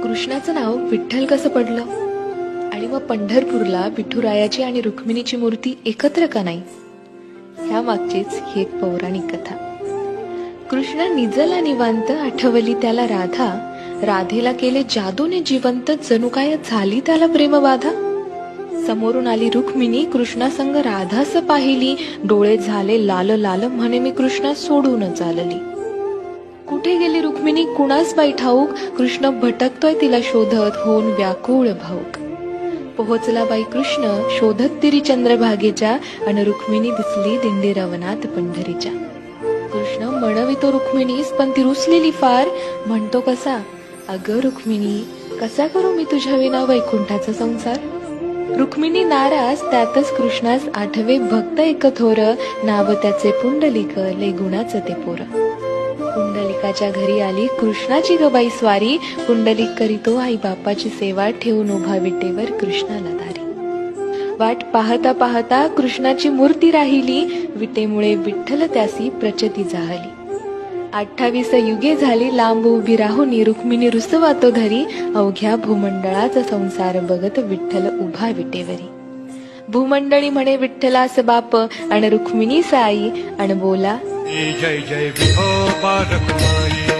कृष्णाचं नाव विठ्ठल कसं पडलं आणि मग पंढरपूरला विठुरायाची आणि रुक्मिणीची मूर्ती एकत्र का नाही, ह्या मागचीच ही एक पौराणिक कथा. कृष्ण निजला निवांत, आठवली त्याला राधा, राधेला केले जादूने जिवंत, जणू काय झाली त्याला प्रेमबाधा. समोरून आली रुक्मिणी, कृष्णासंग राधास पाहिली, डोळे झाले लाल लाल, म्हणे मी कृष्णा सोडून चालली. कुठे गेली रुक्मिणी कुणास बाई ठाऊक, कृष्ण भटकतोय तिला शोधत, होऊन व्याकुळ भाऊक. पोहोचला बाई कृष्ण शोधत तिरी चंद्रभागेच्या, अन रुक्मिणी दिसली दिंडी रवनात पंढरीच्या. कृष्ण म्हणवितो रुक्मिणीस, पण ती रुसलेली फार, म्हणतो कसा, अगं रुक्मिणी कसा करू मी तुझ्या विना वैकुंठाचा संसार. रुक्मिणी नाराज, त्यातच कृष्णास आठवे भक्त एक थोर, नाव त्याचे पुंडलिक, लय गुणाचं ते पोर. पुंडलिकाच्या घरी आली कृष्णाची गबाई स्वारी, पुंडलिक करीतो आई बापाची सेवा, ठेवून उभा विटेवर कृष्णाला धारी. वाट पाहता पाहता कृष्णाची मूर्ती राहिली, विटेमुळे विठ्ठल त्यासी प्रचती जाहली. 28 युगे झाली लांब उभी राहून, रुक्मिणी रुसवातो घरी, अवघ्या भूमंडळाचा संसार बघत विठ्ठल उभा विटेवरी. भूमंडळी म्हणे विठ्ठलास बाप, आणि रुक्मिणी साई, अन बोला जय जय विठोबा रखुमाई.